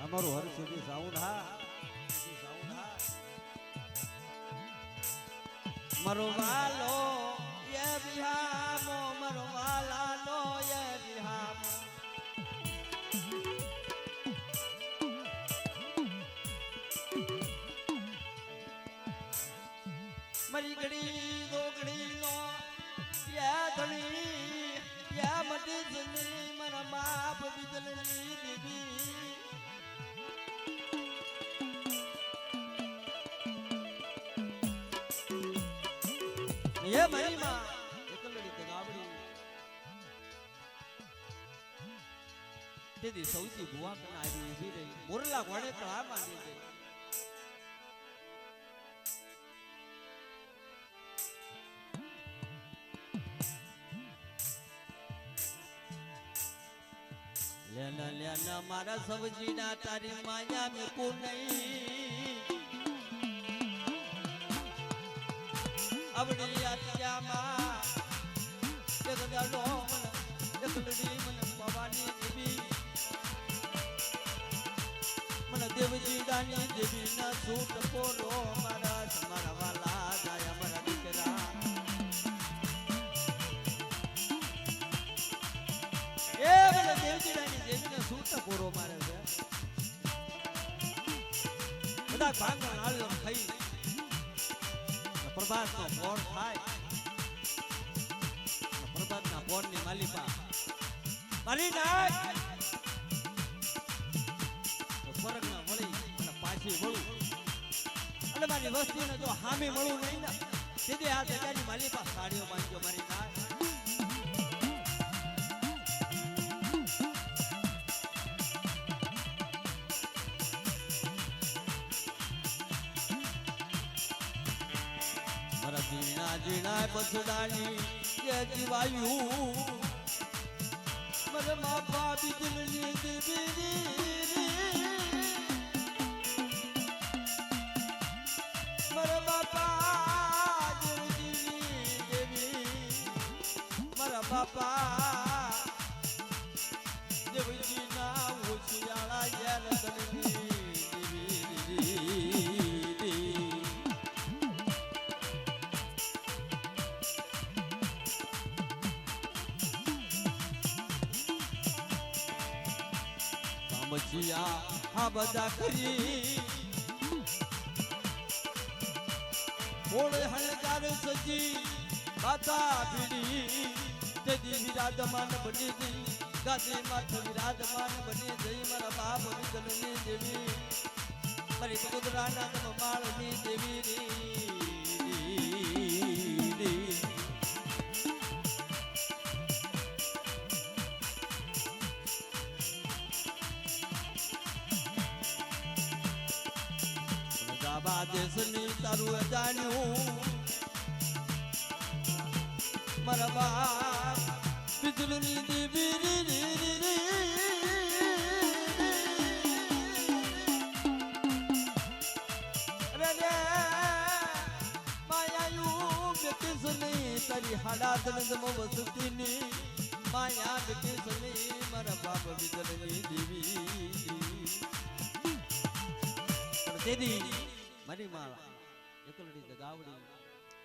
અમારું હર સુધી સાઉન્ડ હા મારો વાલો એ બિહામો મારો વાલાનો એ બિહામો મારી ઘડી દોગડી નો યા ધણી યા મટી જની મારા બાપ બિદલની દીદી ये मारी मां એકલડી તે ગાબડી તેદી સૌથી ભુવા કન આવી ઊભી રહી મોરલા ઘોડે તો આ માંડી ગઈ લેના લેના મારા સવજીના તારી માયા મેકુ નહીં અવડી આત્યામાં જગદાડો એકલડી મને પવાની દેવી મને દેવજી દાની દેવી ના સૂટ પોરો મારા તમારા વાલા જાય મારા દીકરા એ મને દેવજી દાની દેવી ના સૂટ પોરો મારે છે બધા ભાંગણ આલ્યો થઈ પ્રભાત નો બોર થાય પ્રભાત ના બોર ની માલિકા મારી નાખ સ્વર્ગ ના વળી અને પાછી વળું અને મારી વસ્તીને જો હામી મળું નહીં ને સીધે આ જગ્યાની માલિકા સાડીઓ બાંધ્યો મારી નાખ જીણા જીણા બસડાની કે જીવાયું મરે માપા બિજલની દેવી મરે બાપા દેવી મારા બાપા દેવજીના ઉછિયાળા યાર કરની મચિયા આ બધા કરી ઓળે હણકાર સજી બાતા પીડી તેદી વિરાજમાન બની ગઈ ગાદી માથ વિરાજમાન બની જઈ મારા બાપ વિદલની દેવી મારી કુદરાના તમ માળની દેવી રી બાબા દેશની તારું જાણ્યું મારા બાપ બિજલની દેવી માયાયું બેટીસની તારી હાડાદન વસતીની માયા બેટીસની મારા બાપ બિજલની દેવી તેદી મારી માળા એકલડી દગાવડી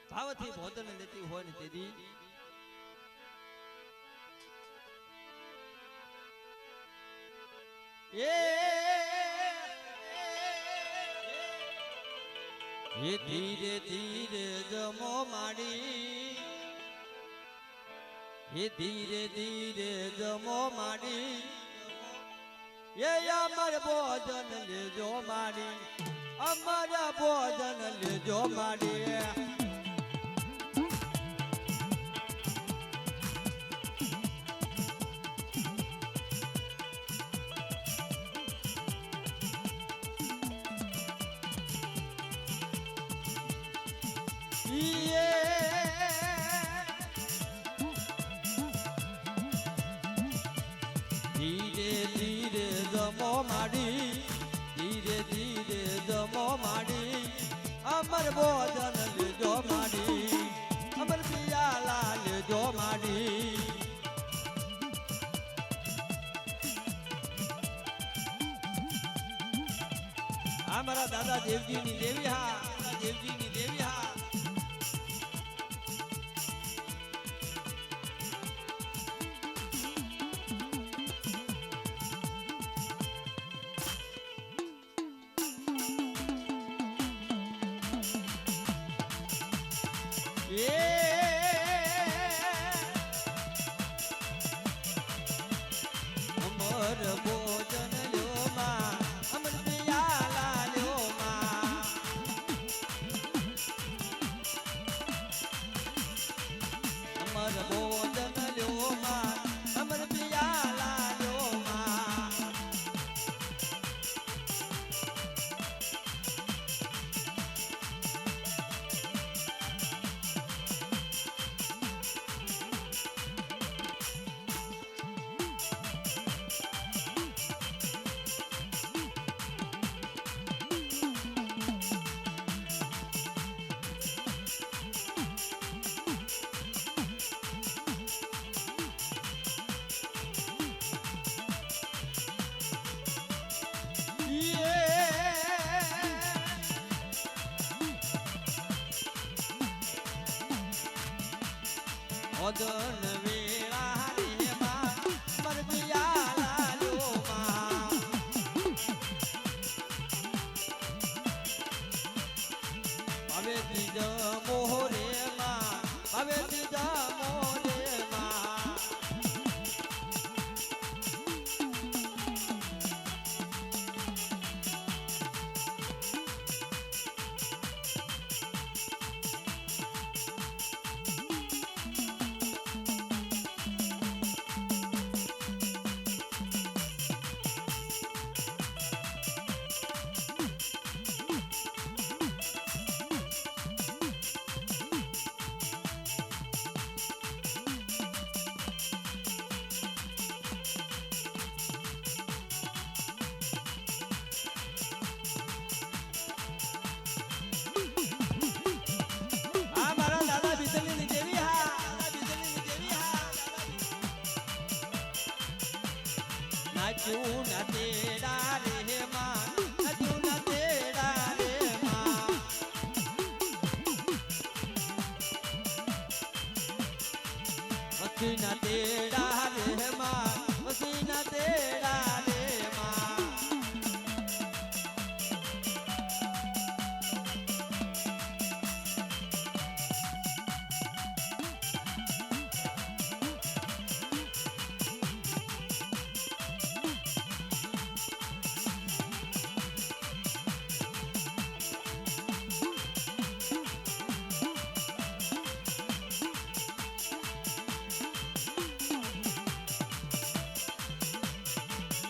ભાવથી ભોજન લેતી હોય ને તેદી એ ધીરે ધીરે જમો માડી એ ધીરે ધીરે જમો માડી એ અમર ભોજન લેજો માડી અમારા ભોજન લેજો માડી ધીરે ધીરે જમો માડી ધીરે ધીરે જમો માડી અમર ભોજન લેજો માડી અમર પિયાલા લેજો માડી દાદા દેવજીની દેવી હા, દાદા દેવજીની દેવી હા. અમર ભોજન લ્યો માં, અમર પિયાલા લ્યો માં. અમર ભોજન લ્યો માં, અમર પિયાલા લ્યો માં. ઓદન વેળા રે માં, અમર પિયાલા લ્યો માં. હવે ત્રીજ મોહરે માં, હવે ત્રીજ મોહરે માં. નાચ્યું ના તેડા રે માં, નાચ્યું ના તેડા રે માં. વસી ના તેડા રે માં, વસી ના તેડા રે માં.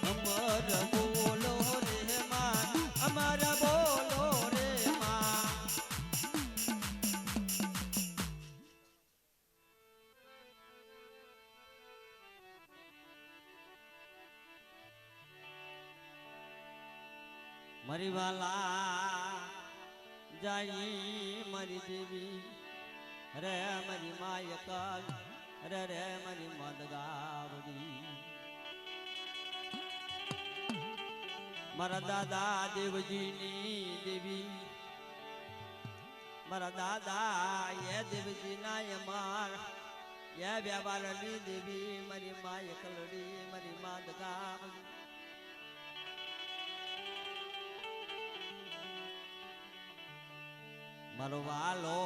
અમર બોલો રે માં, અમર બોલો રે માં. મારી વાલા જાય મારી દેવી રે, મારી માય કાલ રે રે, મારી મદગાવડી. મારા દાદા દેવજીની દેવી, મારા દાદા એ દેવજી ના માર એ વ્યાપારની દેવી, મારી માય કલડી, મારી મદગાવડી. મારો વાલો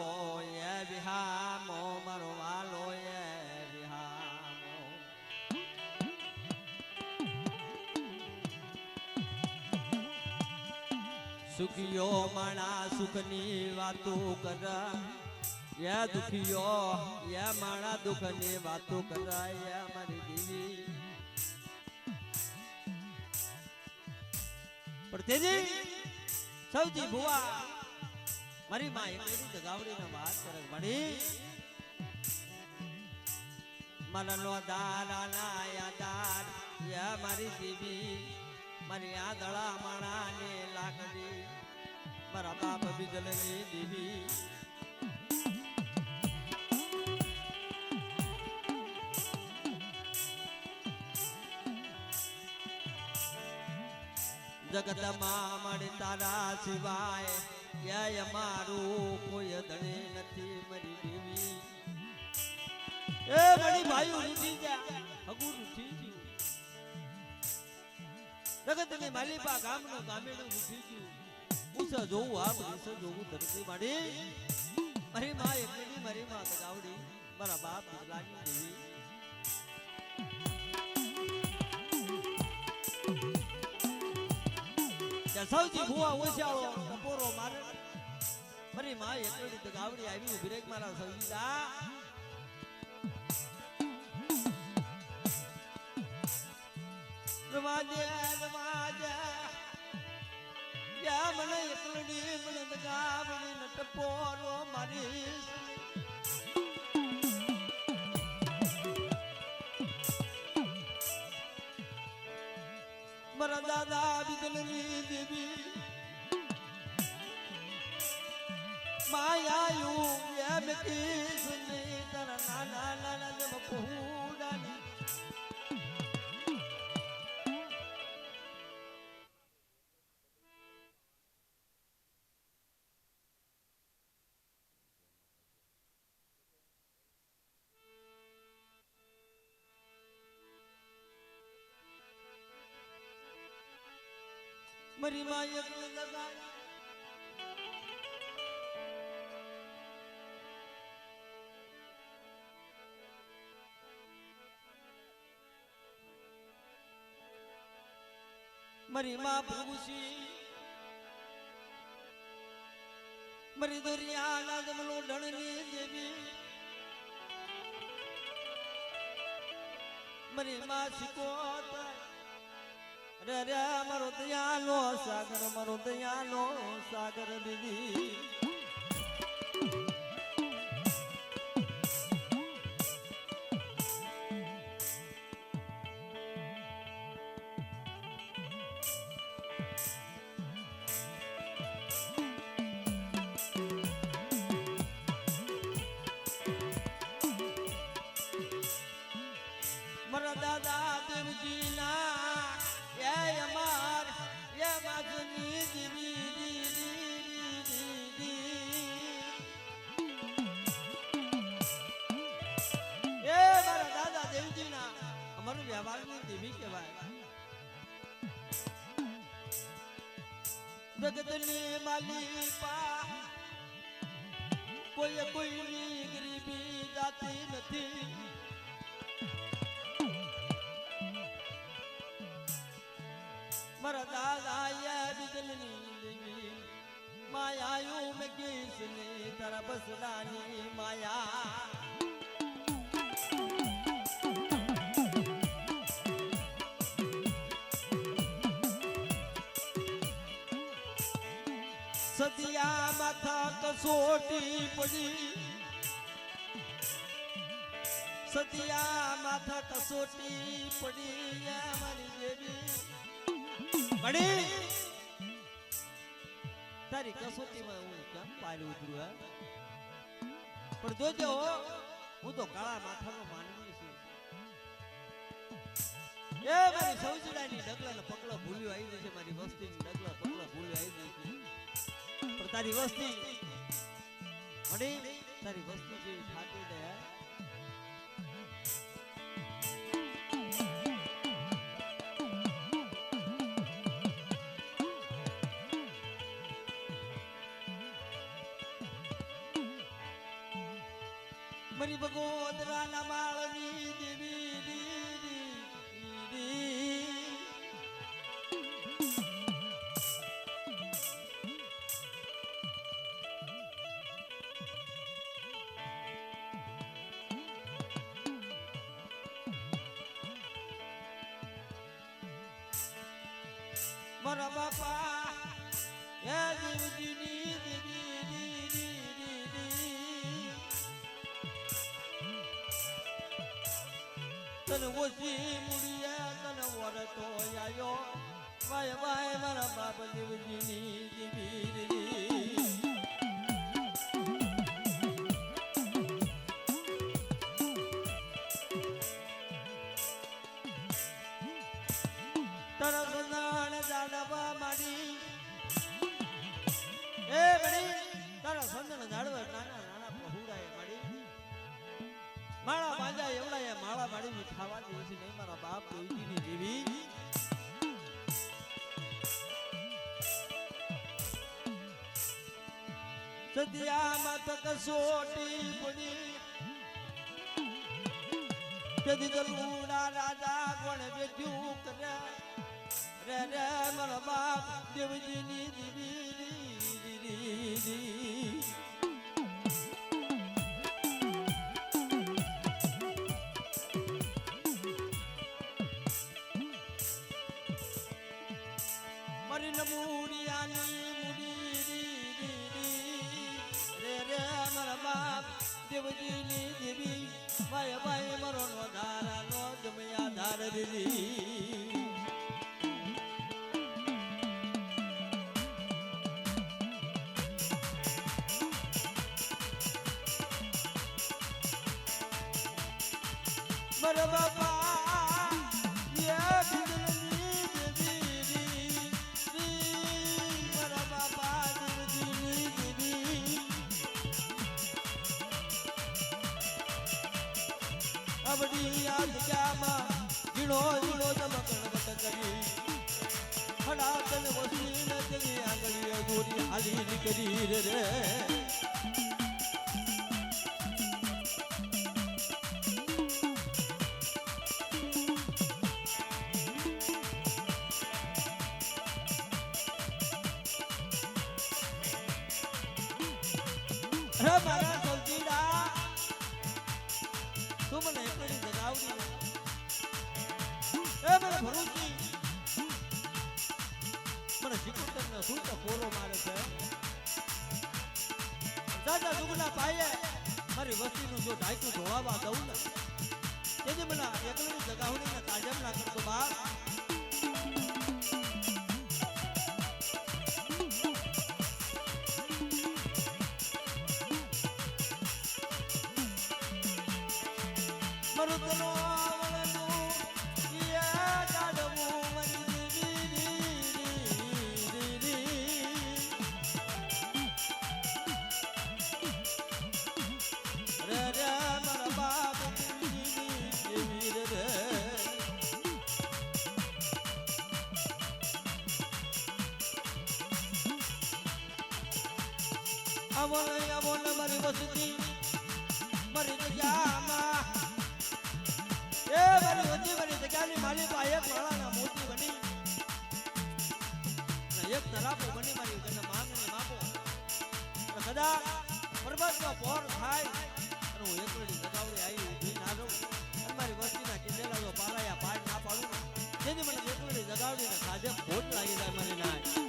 એ વિહામો, મારો વાલો એ વિહામો. સુખિયો માણા સુખની વાતો કર, એ દુખિયો એ માણા દુઃખની વાતો કરાય. મારી દેવી પણ તેજી સૌથી ભુવા મારી માં એકલી જગાવડી ને વાત કરે મળી. મારા નો દારા ના યાદાર યા મારી દેવી, મારી આદળા માણા ને લાકડી, મારા બાપ બીજલની દેવી. જગતમાં મળી તારા સિવાય ક્યાંય મારું કોઈ ધણે નથી મારી દેવી એ મળી ભાઈ રૂઠી જા હગુ રૂઠી ગયું જગતની માલિપા ગામનો ગામેડું રૂઠી ગયું ઉસ જોવું આપ ઉસ જોવું ધરતી માડી મારી માં એકલી મારી માં તગાવડી મારા બાપ લાગી દેવી સૌથી ભૂવા ઓછાળો ટપોરો મારે મારી માં એકડી તગાવડી આવી ઉભી રે મારા સૌજી દા નમાજે નમાજે યા મને એકડી મને તગાવડી ન ટપોરો મારી મારા દાદા બિદલની દેવી માયાયું એમ કીસની તારા નાના નાના જેમ પહોડાની મારી માં એક લગાય મારી માં ભૂસી મારી દરિયાના જમલો ઢળની દેવી મારી માં શીખોત રે રે મારો દયાનો સાગર દીદી મારા દાદા દેવજી ના એ અમાર એ માગની દીવી એ મારા દાદા દેવજી ના અમારું વ્યવહારની દેવી કહેવાય જગતની માલિપા કોઈની ગરીબી જાતી નથી મારા દાદા બિદલની દેવી માયાયું મેં કિસની તારા બસડાની માયા સદિયા માથા કસોટી પડી સદિયા માથા કસોટી પડી મારી દેવી મળી તારી કસોટીમાં હું કેમ પાડું ઉતરું પણ જોજો હું તો કાળા માથાનો માનવી છું એ મારી સૌજડાની ડગલા પગલા ભૂલ્યો આવી જશે મારી વસ્તીની ડગલા પગલા ભૂલ્યો આવી જશે પણ તારી વસ્તી મળી તારી વસ્તી જેવી થાકી દે મારી ભગોદરાના માળની દેવી મારા બાપા હે દેવજીની દેવી તને ઓછી મુડિયા તને વરતો આવ્યો વાય વાય મારા બાપ દેવજીની દેવી તારા સંદાન જાડવા વેળા વાળી મીઠાવા દિવસી નહીં મારા બાપ દેવજીની દેવી સદિયામાં તક સોટી પડી તેથી દલુડા રાજા કોણ બેઠ્યું કરે રે રે મારા બાપ દેવજીની દેવી મારી નમૂરિયાની મુડી રે રે મારા બાપ દેવજીની દેવી ભાઈ ભાઈ મારો નો ધારા નો જમયા ધાર દીધી મારા બાપા અબડી આ જગ્યામાં જીણો જીણો ચમકણ બટ કરી હડાતન વસી ન જગી આંગળી અધૂરી હાલી નીકળી રે મારા સોલજીડા તું મને એકલી જગાવડી એ મને ભરૂચી મને શિકુતર ને શું તો પોરો મારે છે દાદા દુગના પાયે મારી વસ્તીનું જો ઢાંકું ધોળાવા દઉં ને તેથી મને એકલી જગાવડી ને તાજમ ના કરતો બાપ મરુદનો આવળનું યા જાડવું મરી રે રે મારા બાપ દેવી રે આવળ મારી વસતી મારી જગ્યામાં એ મારી વચ્ચે મારી જગ્યાની માલિક આ એક માળાના મોતી બની એક તરાપો બની મારી ઘરના માંગને માપો કદાચ પર્વતનો પોર થાય અને હું એકલી જગાવડી આવી ઊભી ના રહું અને મારી વસ્તીના કિલ્લેલા જો પારાયા પાડ ના પાડું જેથી મને એકલી જગાવડીને ખાધે ખોટ લાગી જાય મને ના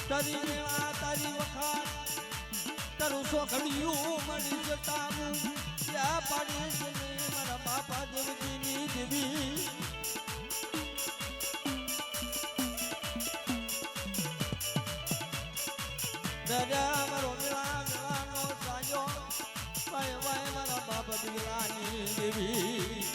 તારી મેળા તારી વખાણ તારું સોખડિયું મળી જતાનું ત્યાં પાડી છે મારા બાપા દેવજીની દેવી દાદા મારો મેળા મેળાનો સાજો વાય વાય મારા બાપા દેવલાની દેવી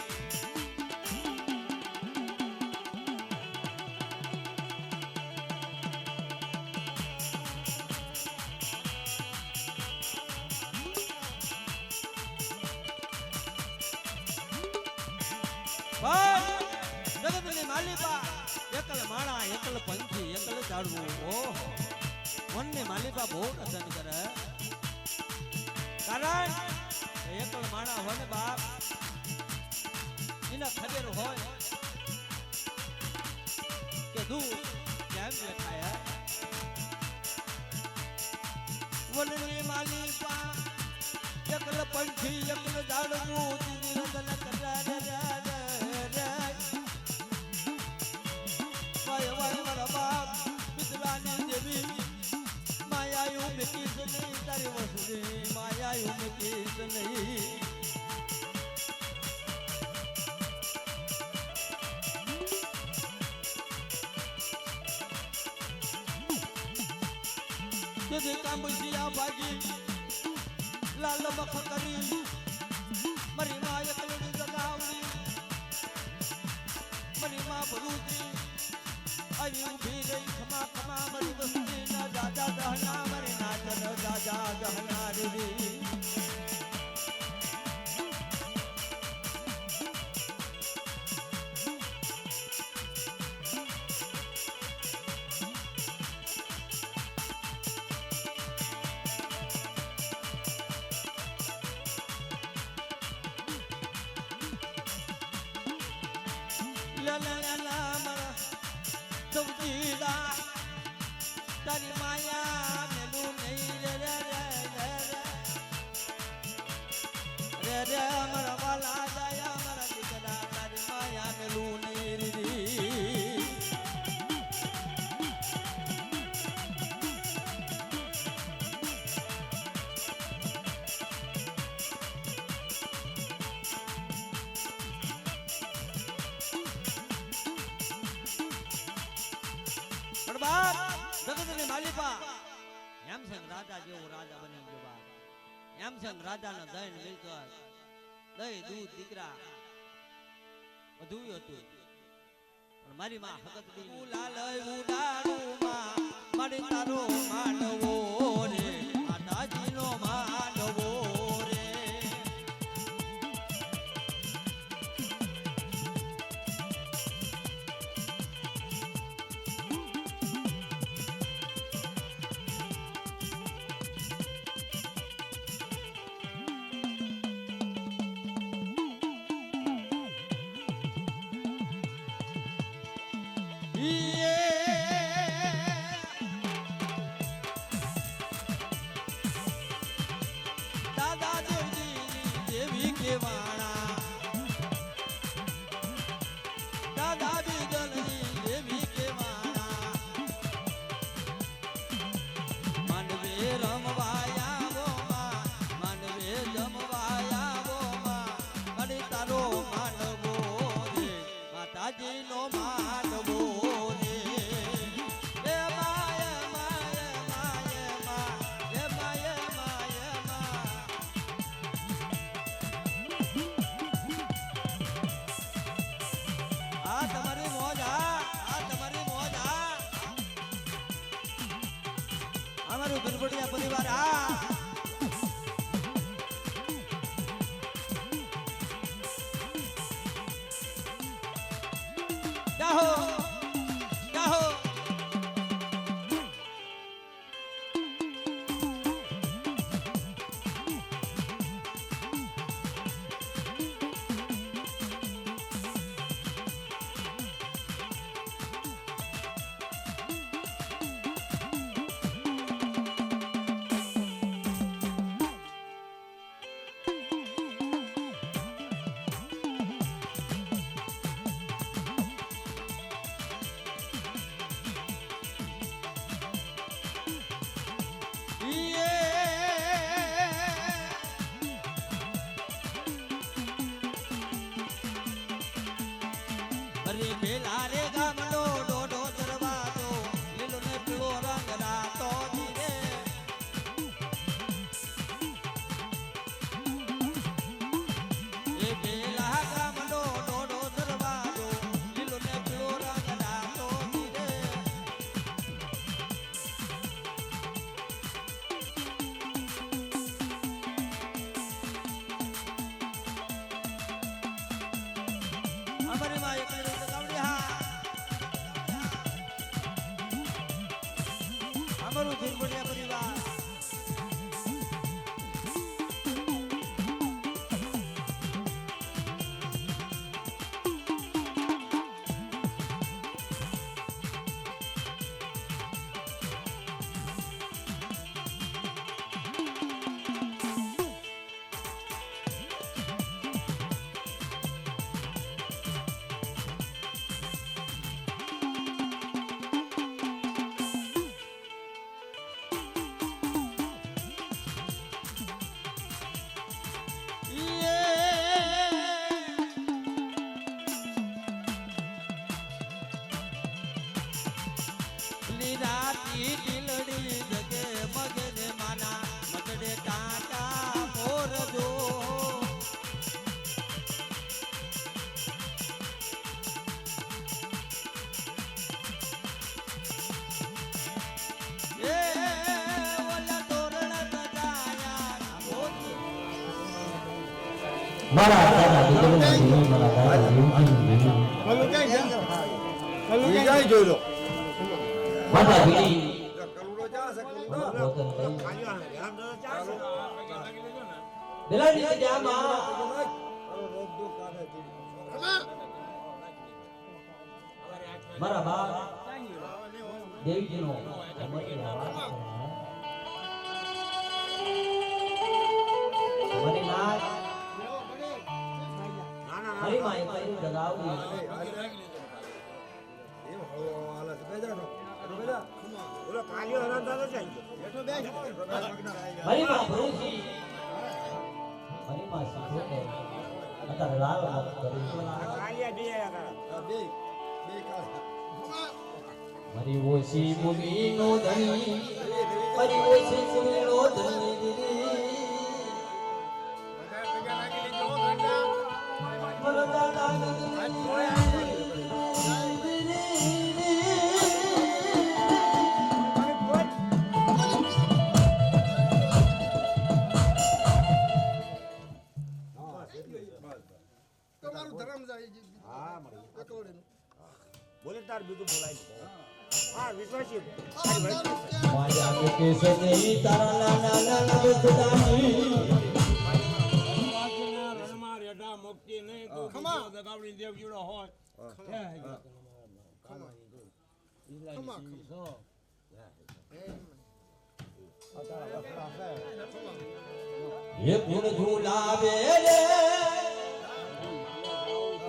જગતની માલિકા એકલ માણા એકલ પંખી એકલ ઝાડવું ઓહો મનને માલિકા બહુ પસંદ કરે કારણ એકલ માણા હોય ને બાપ એને ખબર હોય કે દૂધ કેમ લખાય વનની માલિકા એકલ પંખી એકલ ઝાડવું દીદી રતન કરા માયા ઉમકીસ નહીં તારી વસુરી માયા ઉમકીસ નહીં તેથી કાંબસિયા ભાગી લાલ મખ કરી મારી માં એકલી જગાવડી ગુજરી આવી ઊભી રહી ખમા ખમા મારી વસ્તી ના દાદા દહના મારી નાચન દાદા દહના રી તારી માયા મેલું નહીં રે રે રે રે રે મારા વાલા દયા મારા દીકરા તારી માયા મેલું નહીં રી પણ બાપ જગતની માલિકા હેમસંગ રાજા જેવો રાજા બની ગયો બાપ હેમસંગ રાજાનો દહીં મિલતો દહીં દૂધ દીકરા બધું હતું પણ મારી માં હકત દી લાલ ઉડાડું માં મારી તારો માનવો રે માતાજીનો માનવો રે દાદા દેવી કેવાણા દાદા બીજલની દેવી કેવાણા માનવે રમવાયા ગોમાં માનવે જમવાયા ગોમાં અને તારો માનવો રે માતાજીનો માનવો અમારું ગણપતિયા પરિવાર જાહો જાહો અરે પેલા રે ગામનો ડોડો દરવાજો લીલો ને પીળો રંગ રાતો ધીરે એ પેલા ગામનો ડોડો દરવાજો લીલો ને પીળો રંગ રાતો ધીરે અમારી માં એક અમારું ધીરબડિયા પરિવાર મારા દાદા બીજલના દેવી મારા દાદા દેવજીની દેવી જાય જોઈ લો માતા બીડી બેલાડી જામાં મારા બાપ દેવજીનો મને નાથ મારી માએ કઈ જગાવી મારી માં ભરૂચી મારી માં શીખો કે અત્યારે લાલ વાત કરી મારી ઓછી મુમીનો ધણી મારી ઓછી મુમીનો ધણી મારા દાદા તમારું ધર્મ જાય હા બોલે તાર બીજું બોલાય હા વિશ્વાસી માયા કે સની તારા નાના નાના બધાની રણમાં રેડા મુક્તિ નહીં તો દગાવડી દેવ જીડો હોય ये गुण झूलावे रे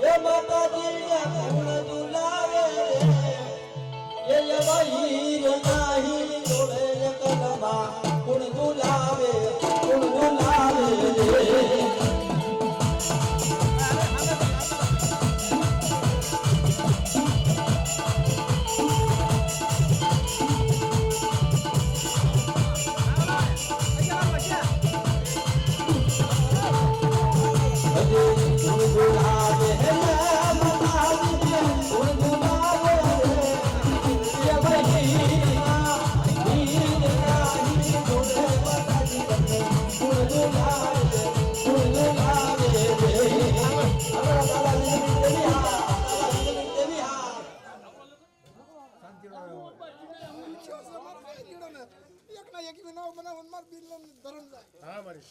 ये माता जी ये गुण झूलावे रे ये वही नहीं तोड़े कलमा गुण झूलावे रे હા મારી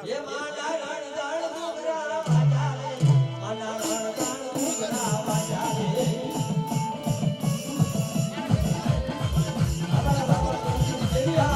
ये माला रण रण दुगरा बाजारे माला रण रण दुगरा बाजारे आला बाबा देविया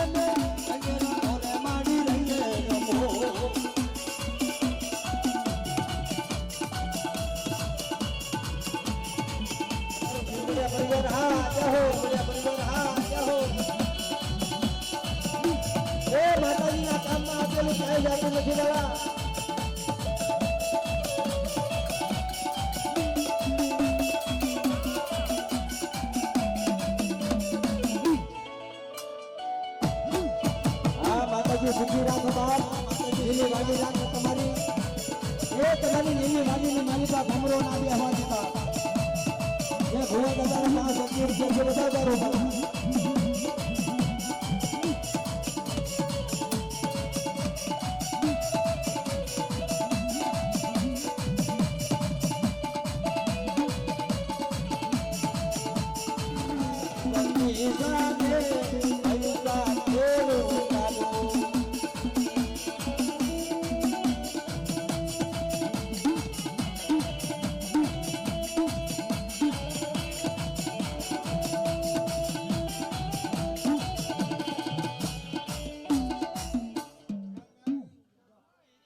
તમે અંગેરા મોરે માડી રહીને રમો બુડિયા પરિવાર હા જય હો બુડિયા પરિવાર હા જય હો એ માતાજીના કામમાં આપેલું ક્યાંય જાતું નથી વાળા માતાજી સુખી રાખો બાપ લીલી વાડી રાખો તમારી એ તમારી લીલી વાડીની માલિકા ભમરો ના બે હવા દીધા એ ભૂવા દાદાના 5 રૂપિયા બધા દારો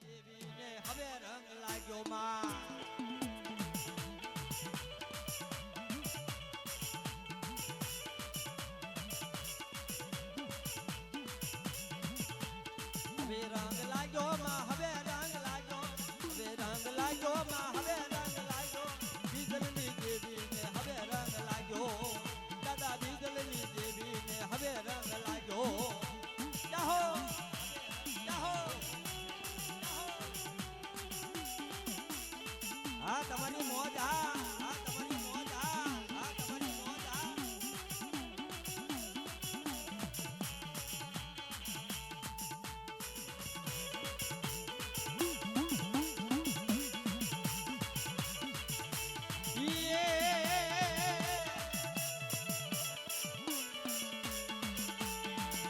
દેવીને હવે રંગ લાગ્યો માં હવે રંગ લાગ્યો માં હવે રંગ લાગ્યો હવે રંગ લાગ્યો માં હવે રંગ લાગ્યો બીજલની દેવીને હવે રંગ લાગ્યો દાદા બીજલની દેવીને હવે રંગ લાગ્યો જાહો જાહો હા તમારી મોજ હા હા તમારી મોજ હા હા તમારી મોજ હા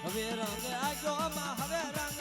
હવે રંગ આગો માં હવે રંગ